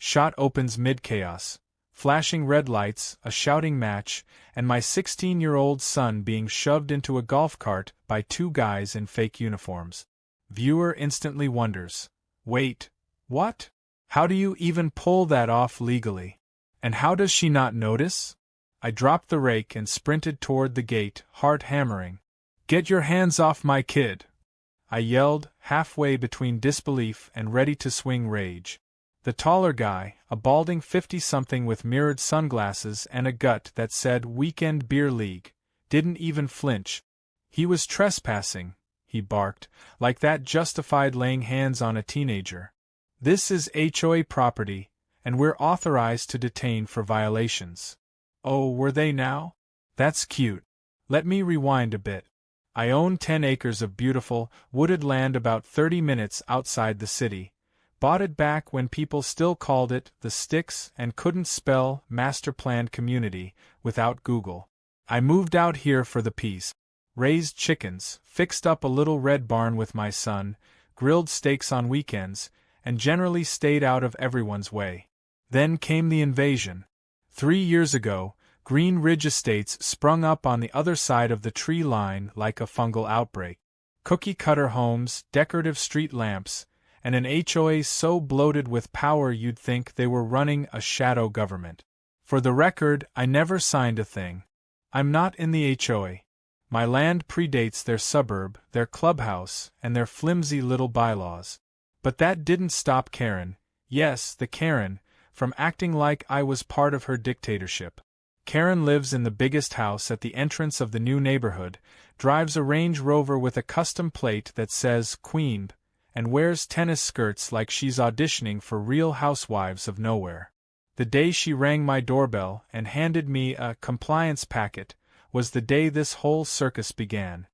Shot opens mid-chaos. Flashing red lights, a shouting match, and my 16-year-old son being shoved into a golf cart by two guys in fake uniforms. Viewer instantly wonders, wait, what? How do you even pull that off legally? And how does she not notice? I dropped the rake and sprinted toward the gate, heart hammering. Get your hands off my kid! I yelled, halfway between disbelief and ready-to-swing rage. The taller guy, a balding 50-something with mirrored sunglasses and a gut that said Weekend Beer League, didn't even flinch. He was trespassing, he barked, like that justified laying hands on a teenager. This is HOA property, and we're authorized to detain for violations. Oh, were they now? That's cute. Let me rewind a bit. I own 10 acres of beautiful, wooded land about 30 minutes outside the city. Bought it back when people still called it the Sticks and couldn't spell master-planned community without Google. I moved out here for the peace. Raised chickens, fixed up a little red barn with my son, grilled steaks on weekends, and generally stayed out of everyone's way. Then came the invasion. 3 years ago, Green Ridge Estates sprung up on the other side of the tree line like a fungal outbreak. Cookie-cutter homes, decorative street lamps, and an HOA so bloated with power you'd think they were running a shadow government. For the record, I never signed a thing. I'm not in the HOA. My land predates their suburb, their clubhouse, and their flimsy little bylaws. But that didn't stop Karen, yes, the Karen, from acting like I was part of her dictatorship. Karen lives in the biggest house at the entrance of the new neighborhood, drives a Range Rover with a custom plate that says Queen, and wears tennis skirts like she's auditioning for Real Housewives of Nowhere. The day she rang my doorbell and handed me a compliance packet was the day this whole circus began.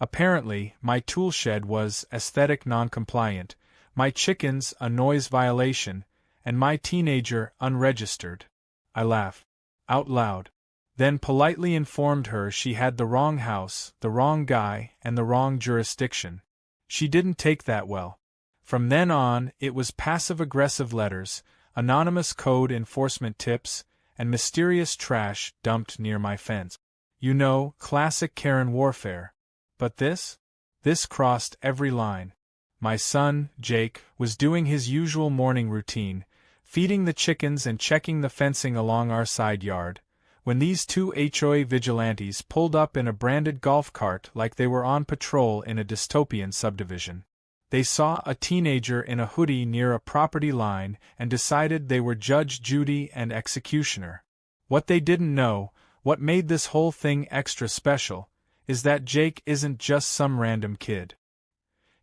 Apparently, my tool shed was aesthetic non-compliant, my chickens a noise violation, and my teenager unregistered. I laughed. Out loud. Then politely informed her she had the wrong house, the wrong guy, and the wrong jurisdiction. She didn't take that well. From then on, it was passive-aggressive letters, anonymous code enforcement tips, and mysterious trash dumped near my fence. You know, classic Karen warfare. But this? This crossed every line. My son, Jake, was doing his usual morning routine, feeding the chickens and checking the fencing along our side yard, when these two HOA vigilantes pulled up in a branded golf cart like they were on patrol in a dystopian subdivision. They saw a teenager in a hoodie near a property line and decided they were Judge Judy and executioner. What they didn't know, what made this whole thing extra special, is that Jake isn't just some random kid.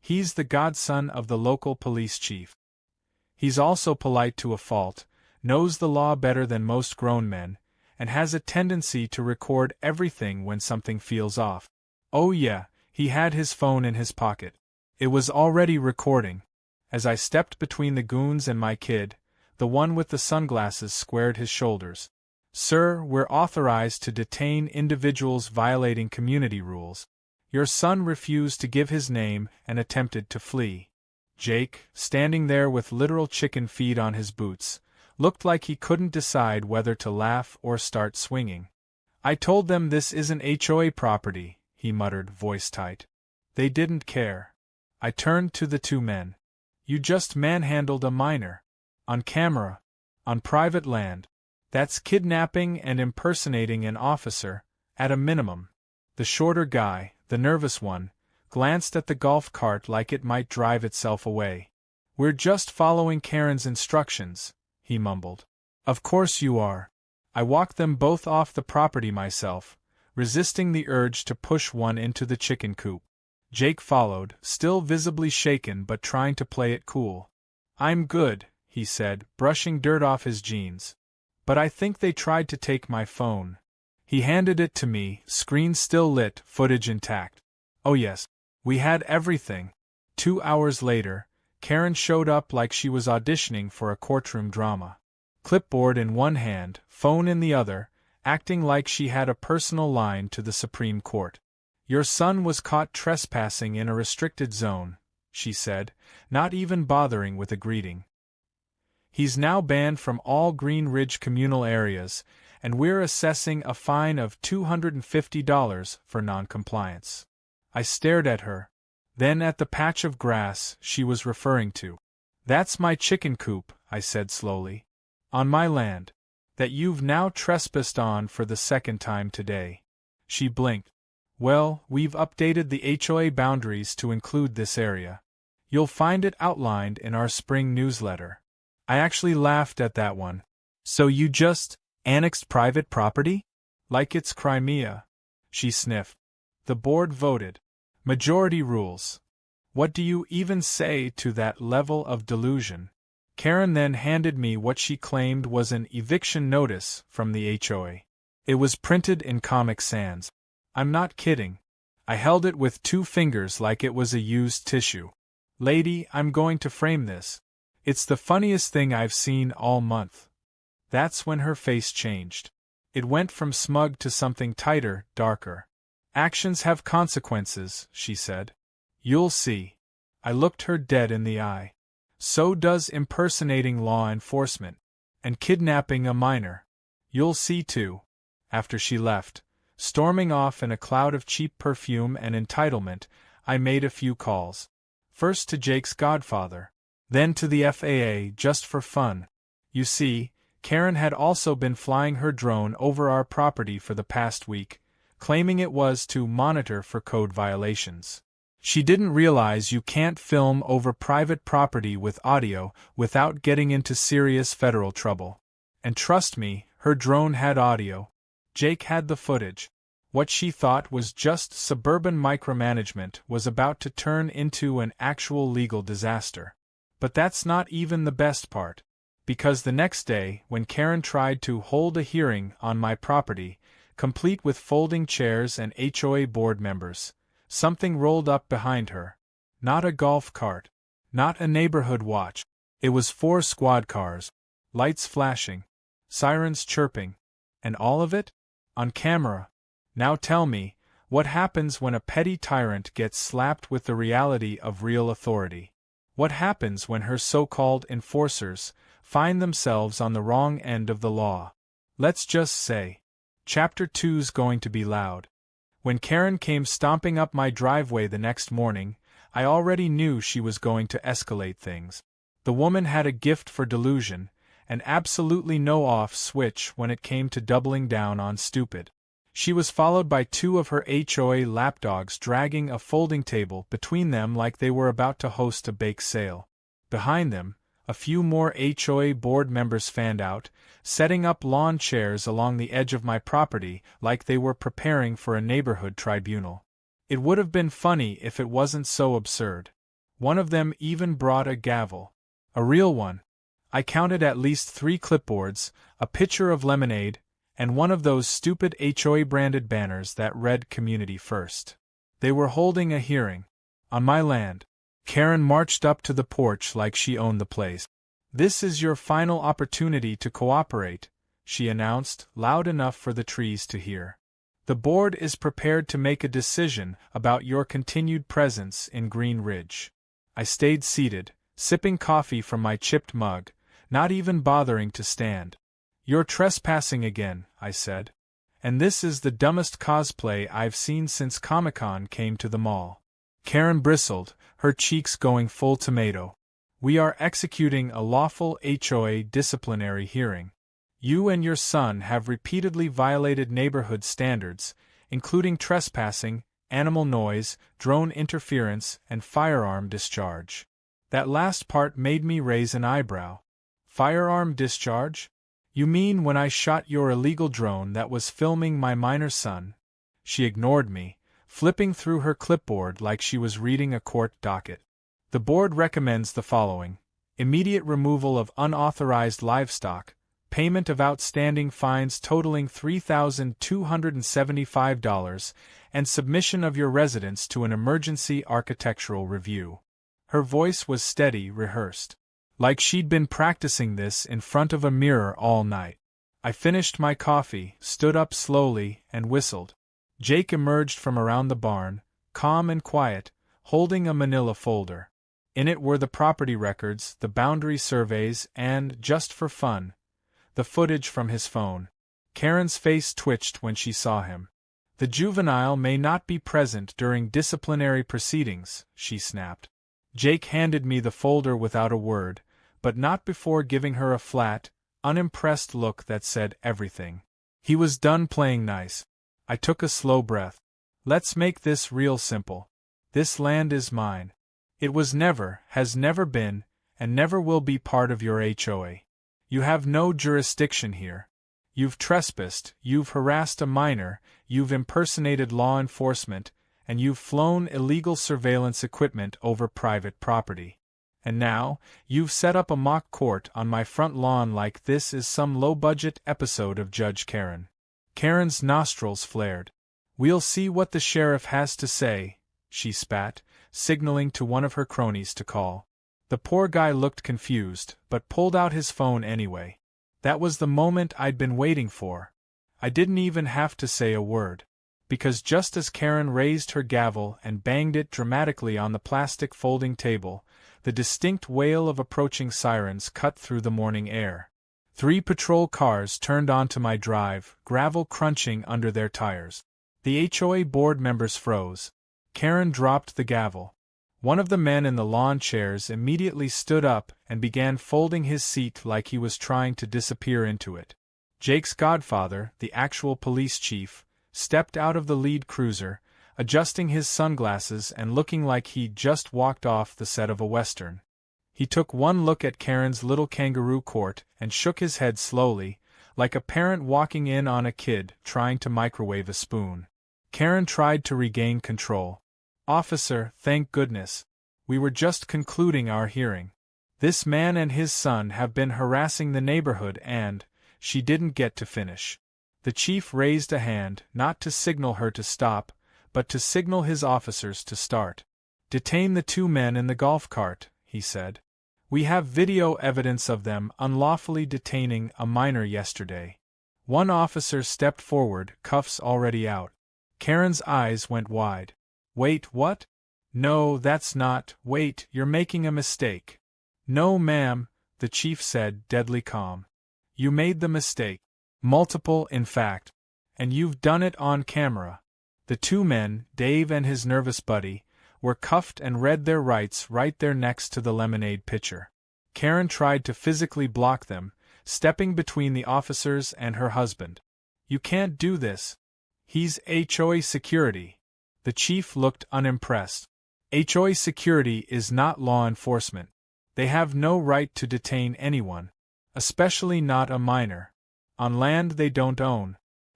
He's the godson of the local police chief. He's also polite to a fault, knows the law better than most grown men, and has a tendency to record everything when something feels off. Oh yeah, he had his phone in his pocket. It was already recording. As I stepped between the goons and my kid, the one with the sunglasses squared his shoulders. Sir, we're authorized to detain individuals violating community rules. Your son refused to give his name and attempted to flee. Jake, standing there with literal chicken feed on his boots, looked like he couldn't decide whether to laugh or start swinging. I told them this isn't HOA property, he muttered, voice tight. They didn't care. I turned to the two men. You just manhandled a minor. On camera. On private land. That's kidnapping and impersonating an officer, at a minimum. The shorter guy, the nervous one, glanced at the golf cart like it might drive itself away. We're just following Karen's instructions, he mumbled. Of course you are. I walked them both off the property myself, resisting the urge to push one into the chicken coop. Jake followed, still visibly shaken but trying to play it cool. I'm good, he said, brushing dirt off his jeans. But I think they tried to take my phone. He handed it to me, screen still lit, footage intact. Oh yes, we had everything. 2 hours later, Karen showed up like she was auditioning for a courtroom drama. Clipboard in one hand, phone in the other, acting like she had a personal line to the Supreme Court. Your son was caught trespassing in a restricted zone, she said, not even bothering with a greeting. He's now banned from all Green Ridge communal areas, and we're assessing a fine of $250 for noncompliance. I stared at her, then at the patch of grass she was referring to. That's my chicken coop, I said slowly. On my land. That you've now trespassed on for the second time today. She blinked. Well, we've updated the HOA boundaries to include this area. You'll find it outlined in our spring newsletter. I actually laughed at that one. So you just annexed private property? Like it's Crimea. She sniffed. The board voted. Majority rules. What do you even say to that level of delusion? Karen then handed me what she claimed was an eviction notice from the HOA. It was printed in Comic Sans. I'm not kidding. I held it with 2 fingers like it was a used tissue. Lady, I'm going to frame this. It's the funniest thing I've seen all month. That's when her face changed. It went from smug to something tighter, darker. Actions have consequences, she said. You'll see. I looked her dead in the eye. So does impersonating law enforcement. And kidnapping a minor. You'll see too. After she left, storming off in a cloud of cheap perfume and entitlement, I made a few calls. First to Jake's godfather. Then to the FAA just for fun. You see, Karen had also been flying her drone over our property for the past week, claiming it was to monitor for code violations. She didn't realize you can't film over private property with audio without getting into serious federal trouble. And trust me, her drone had audio. Jake had the footage. What she thought was just suburban micromanagement was about to turn into an actual legal disaster. But that's not even the best part. Because the next day, when Karen tried to hold a hearing on my property, complete with folding chairs and HOA board members, something rolled up behind her. Not a golf cart. Not a neighborhood watch. It was 4 squad cars. Lights flashing. Sirens chirping. And all of it? On camera. Now tell me, what happens when a petty tyrant gets slapped with the reality of real authority? What happens when her so-called enforcers find themselves on the wrong end of the law? Let's just say, Chapter 2's going to be loud. When Karen came stomping up my driveway the next morning, I already knew she was going to escalate things. The woman had a gift for delusion, and absolutely no off switch when it came to doubling down on stupid. She was followed by 2 of her HOA lapdogs dragging a folding table between them like they were about to host a bake sale. Behind them, a few more HOA board members fanned out, setting up lawn chairs along the edge of my property like they were preparing for a neighborhood tribunal. It would have been funny if it wasn't so absurd. One of them even brought a gavel. A real one. I counted at least 3 clipboards, a pitcher of lemonade, and one of those stupid HOA-branded banners that read Community First. They were holding a hearing. On my land. Karen marched up to the porch like she owned the place. This is your final opportunity to cooperate, she announced, loud enough for the trees to hear. The board is prepared to make a decision about your continued presence in Green Ridge. I stayed seated, sipping coffee from my chipped mug, not even bothering to stand. You're trespassing again, I said. And this is the dumbest cosplay I've seen since Comic-Con came to the mall. Karen bristled, her cheeks going full tomato. We are executing a lawful HOA disciplinary hearing. You and your son have repeatedly violated neighborhood standards, including trespassing, animal noise, drone interference, and firearm discharge. That last part made me raise an eyebrow. Firearm discharge? You mean when I shot your illegal drone that was filming my minor son? She ignored me, flipping through her clipboard like she was reading a court docket. The board recommends the following: immediate removal of unauthorized livestock, payment of outstanding fines totaling $3,275, and submission of your residence to an emergency architectural review. Her voice was steady, rehearsed. Like she'd been practicing this in front of a mirror all night. I finished my coffee, stood up slowly, and whistled. Jake emerged from around the barn, calm and quiet, holding a manila folder. In it were the property records, the boundary surveys, and, just for fun, the footage from his phone. Karen's face twitched when she saw him. The juvenile may not be present during disciplinary proceedings, she snapped. Jake handed me the folder without a word, but not before giving her a flat, unimpressed look that said everything. He was done playing nice. I took a slow breath. Let's make this real simple. This land is mine. It was never, has never been, and never will be part of your HOA. You have no jurisdiction here. You've trespassed, you've harassed a minor, you've impersonated law enforcement, and you've flown illegal surveillance equipment over private property. And now, you've set up a mock court on my front lawn like this is some low-budget episode of Judge Karen. Karen's nostrils flared. We'll see what the sheriff has to say, she spat, signaling to one of her cronies to call. The poor guy looked confused, but pulled out his phone anyway. That was the moment I'd been waiting for. I didn't even have to say a word. Because just as Karen raised her gavel and banged it dramatically on the plastic folding table, the distinct wail of approaching sirens cut through the morning air. 3 patrol cars turned onto my drive, gravel crunching under their tires. The HOA board members froze. Karen dropped the gavel. One of the men in the lawn chairs immediately stood up and began folding his seat like he was trying to disappear into it. Jake's godfather, the actual police chief, stepped out of the lead cruiser, adjusting his sunglasses and looking like he'd just walked off the set of a western. He took one look at Karen's little kangaroo court and shook his head slowly, like a parent walking in on a kid trying to microwave a spoon. Karen tried to regain control. Officer, thank goodness. We were just concluding our hearing. This man and his son have been harassing the neighborhood and, she didn't get to finish. The chief raised a hand, not to signal her to stop, but to signal his officers to start. Detain the 2 men in the golf cart, he said. We have video evidence of them unlawfully detaining a minor yesterday. One officer stepped forward, cuffs already out. Karen's eyes went wide. Wait, what? No, that's not. Wait, you're making a mistake. No, ma'am, the chief said, deadly calm. You made the mistake. Multiple, in fact. And you've done it on camera. The 2 men, Dave and his nervous buddy, were cuffed and read their rights right there next to the lemonade pitcher. Karen tried to physically block them, stepping between the officers and her husband. You can't do this. He's HOA security. The chief looked unimpressed. HOA security is not law enforcement. They have no right to detain anyone, especially not a minor, on land they don't own,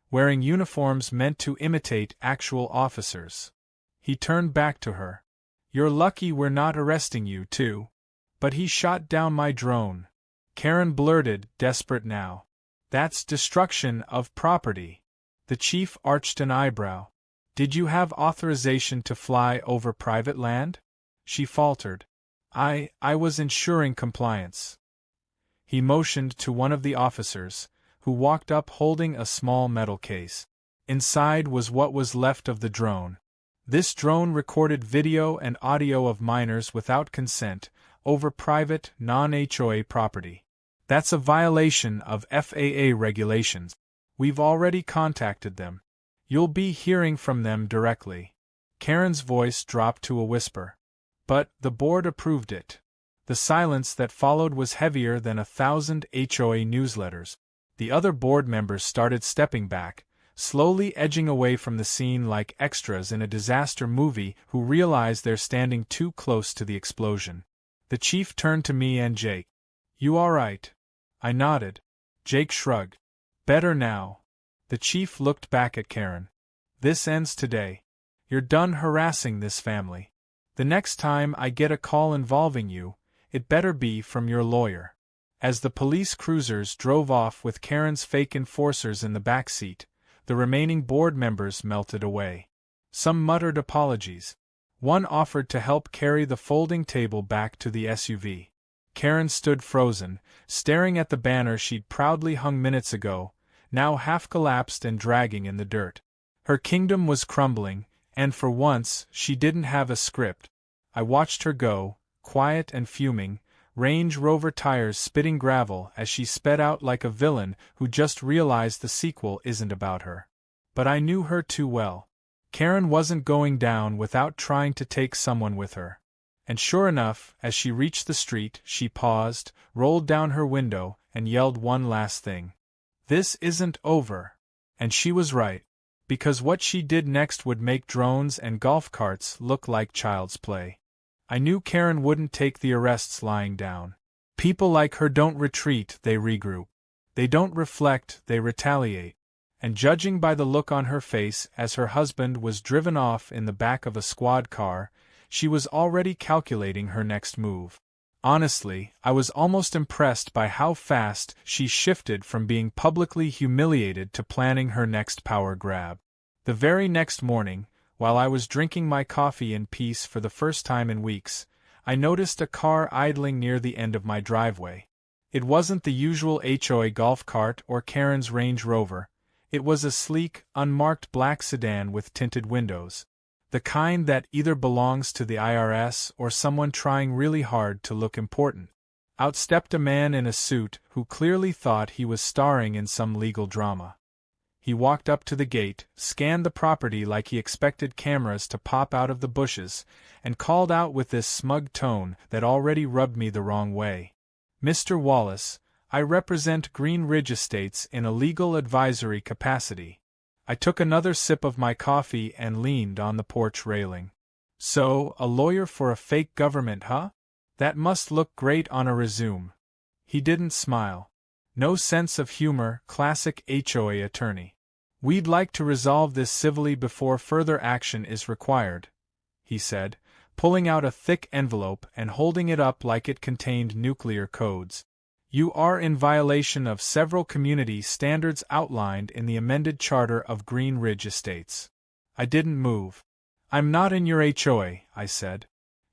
wearing uniforms meant to imitate actual officers. He turned back to her. You're lucky we're not arresting you, too. But he shot down my drone. Karen blurted, desperate now. That's destruction of property. The chief arched an eyebrow. Did you have authorization to fly over private land? She faltered. I was ensuring compliance. He motioned to one of the officers, who walked up holding a small metal case. Inside was what was left of the drone. This drone recorded video and audio of minors without consent, over private, non-HOA property. That's a violation of FAA regulations. We've already contacted them. You'll be hearing from them directly. Karen's voice dropped to a whisper. But the board approved it. The silence that followed was heavier than 1,000 HOA newsletters. The other board members started stepping back, slowly edging away from the scene like extras in a disaster movie who realize they're standing too close to the explosion. The chief turned to me and Jake. You all right? I nodded. Jake shrugged. Better now. The chief looked back at Karen. This ends today. You're done harassing this family. The next time I get a call involving you, it better be from your lawyer. As the police cruisers drove off with Karen's fake enforcers in the back seat, the remaining board members melted away. Some muttered apologies. One offered to help carry the folding table back to the SUV. Karen stood frozen, staring at the banner she'd proudly hung minutes ago, now half collapsed and dragging in the dirt. Her kingdom was crumbling, and for once, she didn't have a script. I watched her go, quiet and fuming, Range Rover tires spitting gravel as she sped out like a villain who just realized the sequel isn't about her. But I knew her too well. Karen wasn't going down without trying to take someone with her. And sure enough, as she reached the street, she paused, rolled down her window, and yelled one last thing. "This isn't over." And she was right. Because what she did next would make drones and golf carts look like child's play. I knew Karen wouldn't take the arrests lying down. People like her don't retreat, they regroup. They don't reflect, they retaliate. And judging by the look on her face as her husband was driven off in the back of a squad car, she was already calculating her next move. Honestly, I was almost impressed by how fast she shifted from being publicly humiliated to planning her next power grab. The very next morning, while I was drinking my coffee in peace for the first time in weeks, I noticed a car idling near the end of my driveway. It wasn't the usual HOA golf cart or Karen's Range Rover. It was a sleek, unmarked black sedan with tinted windows. The kind that either belongs to the IRS or someone trying really hard to look important. Out stepped a man in a suit who clearly thought he was starring in some legal drama. He walked up to the gate, scanned the property like he expected cameras to pop out of the bushes, and called out with this smug tone that already rubbed me the wrong way. "Mr. Wallace, I represent Green Ridge Estates in a legal advisory capacity." I took another sip of my coffee and leaned on the porch railing. "So, a lawyer for a fake government, huh? That must look great on a resume." He didn't smile. No sense of humor, classic HOA attorney. "We'd like to resolve this civilly before further action is required," he said, pulling out a thick envelope and holding it up like it contained nuclear codes. "You are in violation of several community standards outlined in the amended charter of Green Ridge Estates." I didn't move. "I'm not in your HOA," I said.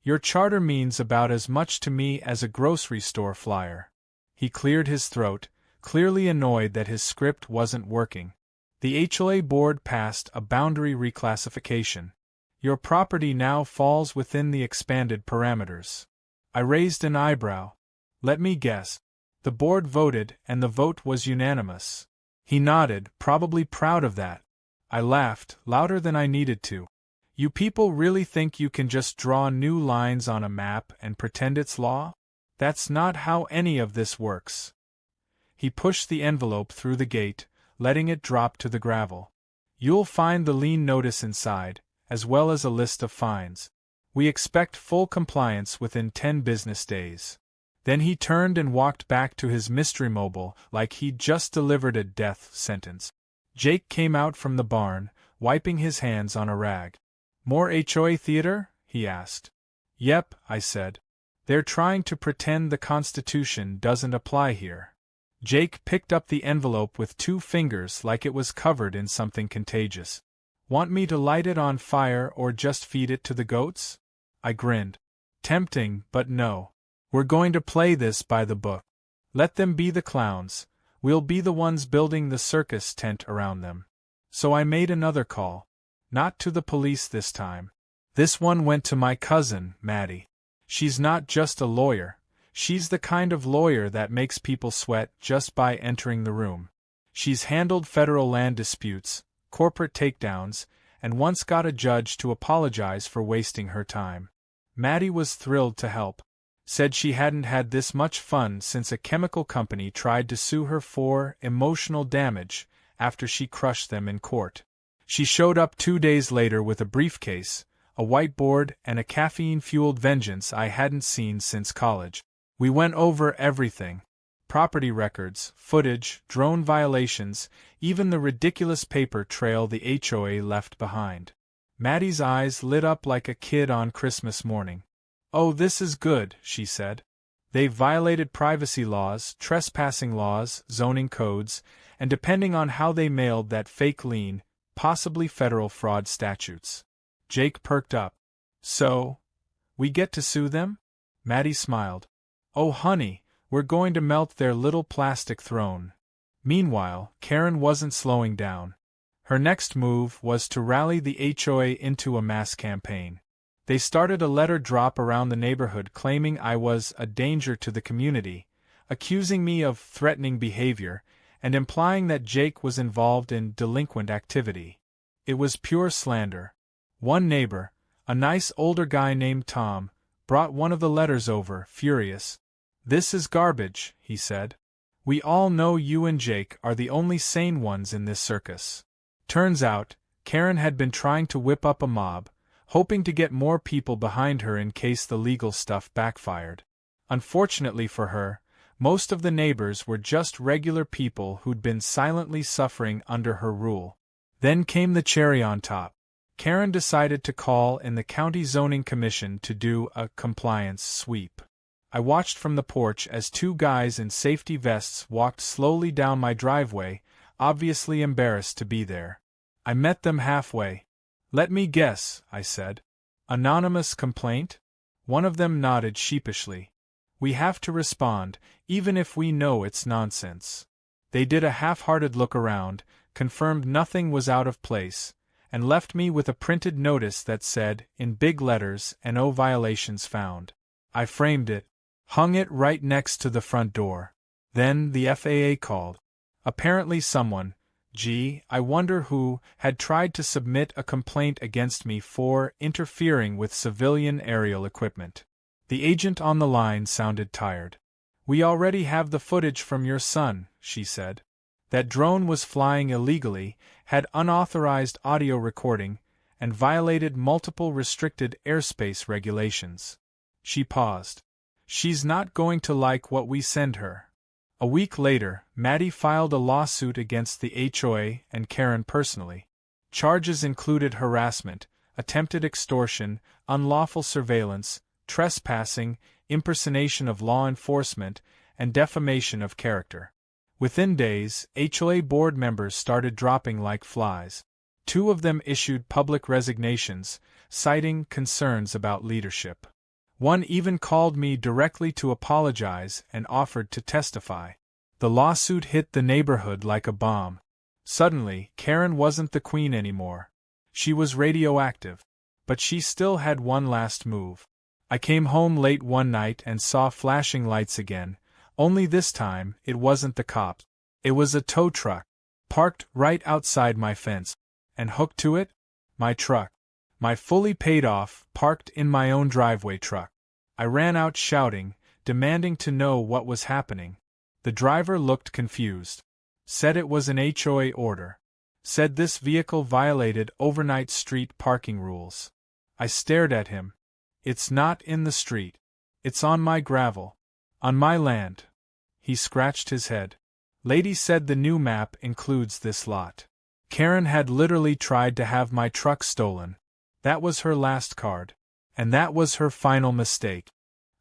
"Your charter means about as much to me as a grocery store flyer." He cleared his throat, clearly annoyed that his script wasn't working. "The HOA board passed a boundary reclassification. Your property now falls within the expanded parameters." I raised an eyebrow. "Let me guess. The board voted, and the vote was unanimous." He nodded, probably proud of that. I laughed, louder than I needed to. "You people really think you can just draw new lines on a map and pretend it's law? That's not how any of this works." He pushed the envelope through the gate, letting it drop to the gravel. "You'll find the lien notice inside, as well as a list of fines. We expect full compliance within 10 business days." Then he turned and walked back to his mystery mobile like he'd just delivered a death sentence. Jake came out from the barn, wiping his hands on a rag. "More HOA theater?" he asked. "Yep," I said. "They're trying to pretend the Constitution doesn't apply here." Jake picked up the envelope with 2 fingers like it was covered in something contagious. "Want me to light it on fire or just feed it to the goats?" I grinned. "Tempting, but no. We're going to play this by the book. Let them be the clowns, we'll be the ones building the circus tent around them." So I made another call. Not to the police this time. This one went to my cousin, Maddie. She's not just a lawyer, she's the kind of lawyer that makes people sweat just by entering the room. She's handled federal land disputes, corporate takedowns, and once got a judge to apologize for wasting her time. Maddie was thrilled to help. Said she hadn't had this much fun since a chemical company tried to sue her for emotional damage after she crushed them in court. She showed up 2 days later with a briefcase, a whiteboard, and a caffeine-fueled vengeance I hadn't seen since college. We went over everything. Property records, footage, drone violations, even the ridiculous paper trail the HOA left behind. Maddie's eyes lit up like a kid on Christmas morning. "Oh, this is good," she said. "They've violated privacy laws, trespassing laws, zoning codes, and depending on how they mailed that fake lien, possibly federal fraud statutes." Jake perked up. "So, we get to sue them?" Maddie smiled. "Oh honey, we're going to melt their little plastic throne." Meanwhile, Karen wasn't slowing down. Her next move was to rally the HOA into a mass campaign. They started a letter drop around the neighborhood claiming I was a danger to the community, accusing me of threatening behavior, and implying that Jake was involved in delinquent activity. It was pure slander. One neighbor, a nice older guy named Tom, brought one of the letters over, furious. "This is garbage," he said. "We all know you and Jake are the only sane ones in this circus." Turns out, Karen had been trying to whip up a mob, hoping to get more people behind her in case the legal stuff backfired. Unfortunately for her, most of the neighbors were just regular people who'd been silently suffering under her rule. Then came the cherry on top. Karen decided to call in the county zoning commission to do a compliance sweep. I watched from the porch as two guys in safety vests walked slowly down my driveway, obviously embarrassed to be there. I met them halfway. "Let me guess," I said. "Anonymous complaint?" One of them nodded sheepishly. "We have to respond, even if we know it's nonsense." They did a half-hearted look around, confirmed nothing was out of place, and left me with a printed notice that said, in big letters, "No violations found." I framed it, hung it right next to the front door. Then the FAA called. Apparently someone, I wonder who, had tried to submit a complaint against me for interfering with civilian aerial equipment. The agent on the line sounded tired. "We already have the footage from your son," she said. "That drone was flying illegally, had unauthorized audio recording, and violated multiple restricted airspace regulations." She paused. "She's not going to like what we send her." A week later, Maddie filed a lawsuit against the HOA and Karen personally. Charges included harassment, attempted extortion, unlawful surveillance, trespassing, impersonation of law enforcement, and defamation of character. Within days, HOA board members started dropping like flies. 2 of them issued public resignations, citing concerns about leadership. One even called me directly to apologize and offered to testify. The lawsuit hit the neighborhood like a bomb. Suddenly, Karen wasn't the queen anymore. She was radioactive. But she still had one last move. I came home late one night and saw flashing lights again, only this time it wasn't the cops. It was a tow truck, parked right outside my fence. And hooked to it? My truck. My fully paid off, parked in my own driveway truck. I ran out shouting, demanding to know what was happening. The driver looked confused. Said it was an HOA order. Said this vehicle violated overnight street parking rules. I stared at him. "It's not in the street. It's on my gravel. On my land." He scratched his head. "Lady said the new map includes this lot." Karen had literally tried to have my truck stolen. That was her last card. And that was her final mistake.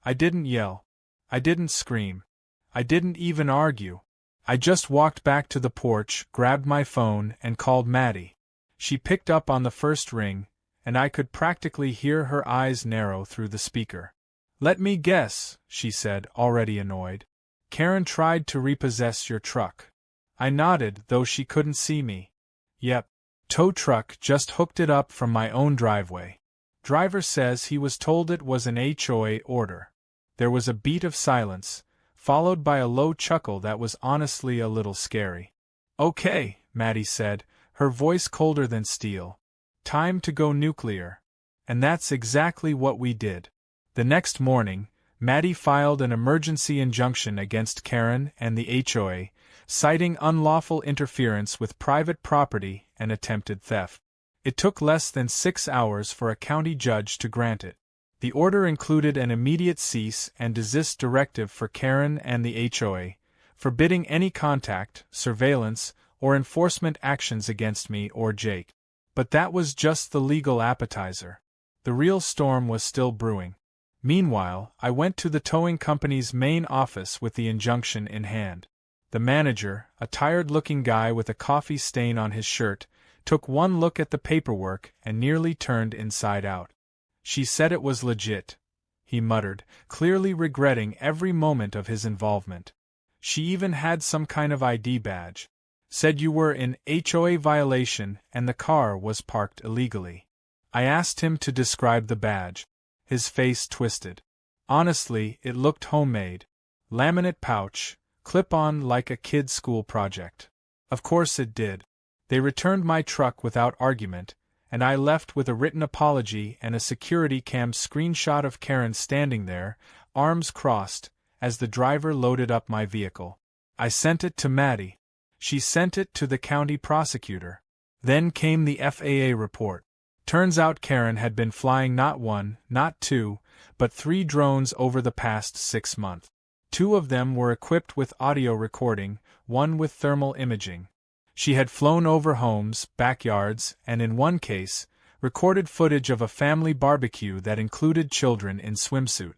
I didn't yell. I didn't scream. I didn't even argue. I just walked back to the porch, grabbed my phone, and called Maddie. She picked up on the first ring, and I could practically hear her eyes narrow through the speaker. "Let me guess," she said, already annoyed. "Karen tried to repossess your truck." I nodded, though she couldn't see me. "Yep. Tow truck just hooked it up from my own driveway. Driver says he was told it was an HOA order." There was a beat of silence, followed by a low chuckle that was honestly a little scary. "Okay," Maddie said, her voice colder than steel. "Time to go nuclear." And that's exactly what we did. The next morning, Maddie filed an emergency injunction against Karen and the HOA, citing unlawful interference with private property and attempted theft. It took less than 6 hours for a county judge to grant it. The order included an immediate cease and desist directive for Karen and the HOA, forbidding any contact, surveillance, or enforcement actions against me or Jake. But that was just the legal appetizer. The real storm was still brewing. Meanwhile, I went to the towing company's main office with the injunction in hand. The manager, a tired-looking guy with a coffee stain on his shirt, took one look at the paperwork and nearly turned inside out. "She said it was legit," he muttered, clearly regretting every moment of his involvement. "She even had some kind of ID badge. Said you were in HOA violation and the car was parked illegally." I asked him to describe the badge. His face twisted. Honestly, it looked homemade. Laminate pouch, clip-on like a kid's school project. Of course it did. They returned my truck without argument, and I left with a written apology and a security cam screenshot of Karen standing there, arms crossed, as the driver loaded up my vehicle. I sent it to Maddie. She sent it to the county prosecutor. Then came the FAA report. Turns out Karen had been flying not one, not two, but 3 drones over the past 6 months. 2 of them were equipped with audio recording, 1 with thermal imaging. She had flown over homes, backyards, and in one case, recorded footage of a family barbecue that included children in swimsuit.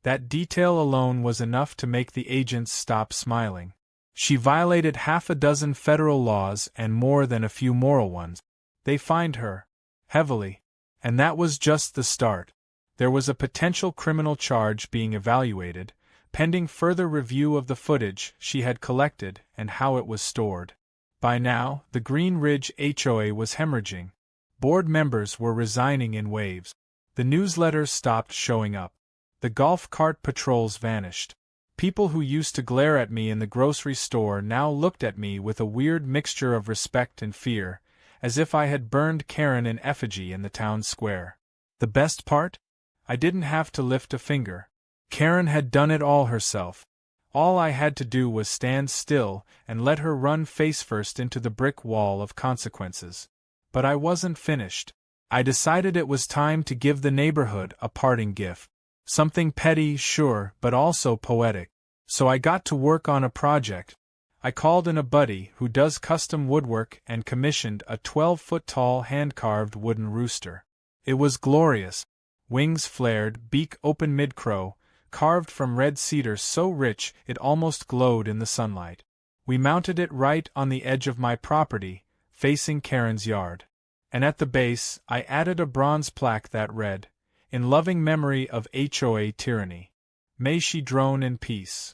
That detail alone was enough to make the agents stop smiling. She violated half a dozen federal laws and more than a few moral ones. They fined her. Heavily. And that was just the start. There was a potential criminal charge being evaluated, pending further review of the footage she had collected and how it was stored. By now, the Green Ridge HOA was hemorrhaging. Board members were resigning in waves. The newsletters stopped showing up. The golf cart patrols vanished. People who used to glare at me in the grocery store now looked at me with a weird mixture of respect and fear, as if I had burned Karen in effigy in the town square. The best part? I didn't have to lift a finger. Karen had done it all herself. All I had to do was stand still and let her run face-first into the brick wall of consequences. But I wasn't finished. I decided it was time to give the neighborhood a parting gift. Something petty, sure, but also poetic. So I got to work on a project. I called in a buddy who does custom woodwork and commissioned a 12-foot-tall hand-carved wooden rooster. It was glorious. Wings flared, beak open mid-crow, carved from red cedar so rich it almost glowed in the sunlight. We mounted it right on the edge of my property, facing Karen's yard. And at the base, I added a bronze plaque that read, "In loving memory of HOA tyranny. May she drone in peace."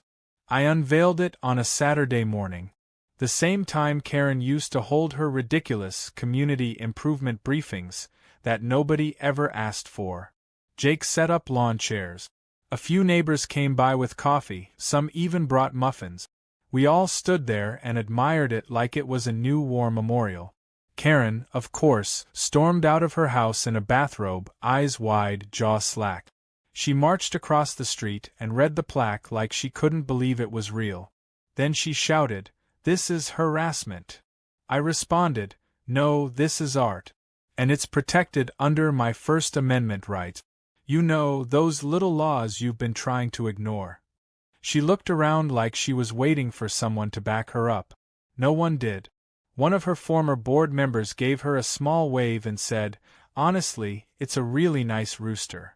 I unveiled it on a Saturday morning. The same time Karen used to hold her ridiculous community improvement briefings that nobody ever asked for. Jake set up lawn chairs. A few neighbors came by with coffee, some even brought muffins. We all stood there and admired it like it was a new war memorial. Karen, of course, stormed out of her house in a bathrobe, eyes wide, jaw slack. She marched across the street and read the plaque like she couldn't believe it was real. Then she shouted, "This is harassment." I responded, "No, this is art. And it's protected under my First Amendment rights. You know, those little laws you've been trying to ignore." She looked around like she was waiting for someone to back her up. No one did. One of her former board members gave her a small wave and said, "Honestly, it's a really nice rooster."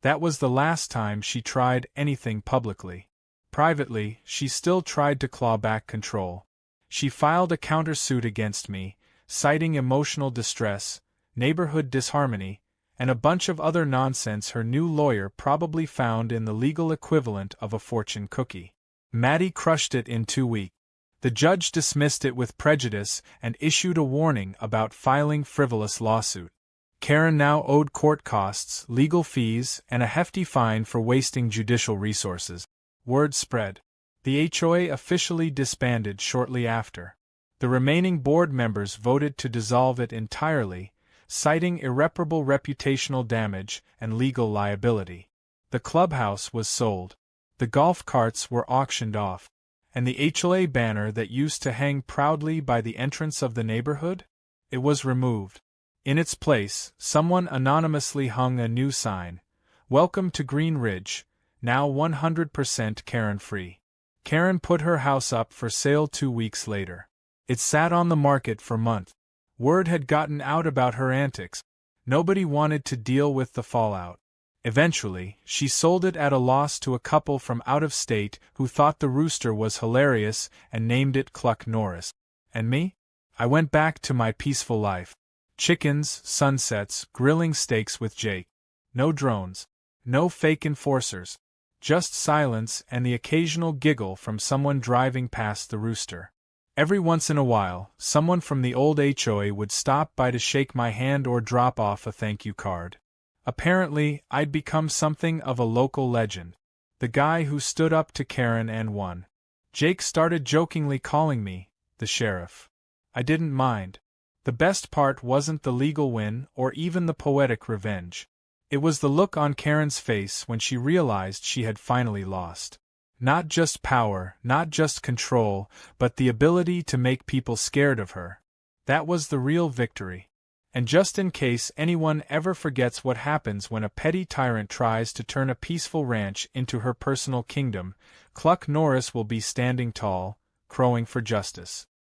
That was the last time she tried anything publicly. Privately, she still tried to claw back control. She filed a countersuit against me, citing emotional distress, neighborhood disharmony, and a bunch of other nonsense her new lawyer probably found in the legal equivalent of a fortune cookie. Maddie crushed it in 2 weeks. The judge dismissed it with prejudice and issued a warning about filing frivolous lawsuit. Karen now owed court costs, legal fees, and a hefty fine for wasting judicial resources. Word spread. The HOA officially disbanded shortly after. The remaining board members voted to dissolve it entirely, citing irreparable reputational damage and legal liability. The clubhouse was sold. The golf carts were auctioned off. And the HOA banner that used to hang proudly by the entrance of the neighborhood? It was removed. In its place, someone anonymously hung a new sign, "Welcome to Green Ridge, now 100% Karen-free." Karen put her house up for sale 2 weeks later. It sat on the market for months. Word had gotten out about her antics. Nobody wanted to deal with the fallout. Eventually, she sold it at a loss to a couple from out of state who thought the rooster was hilarious and named it Cluck Norris. And me? I went back to my peaceful life. Chickens, sunsets, grilling steaks with Jake. No drones. No fake enforcers. Just silence and the occasional giggle from someone driving past the rooster. Every once in a while, someone from the old HOA would stop by to shake my hand or drop off a thank you card. Apparently, I'd become something of a local legend. The guy who stood up to Karen and won. Jake started jokingly calling me the sheriff. I didn't mind. The best part wasn't the legal win or even the poetic revenge. It was the look on Karen's face when she realized she had finally lost. Not just power, not just control, but the ability to make people scared of her. That was the real victory. And just in case anyone ever forgets what happens when a petty tyrant tries to turn a peaceful ranch into her personal kingdom, Cluck Norris will be standing tall, crowing for justice.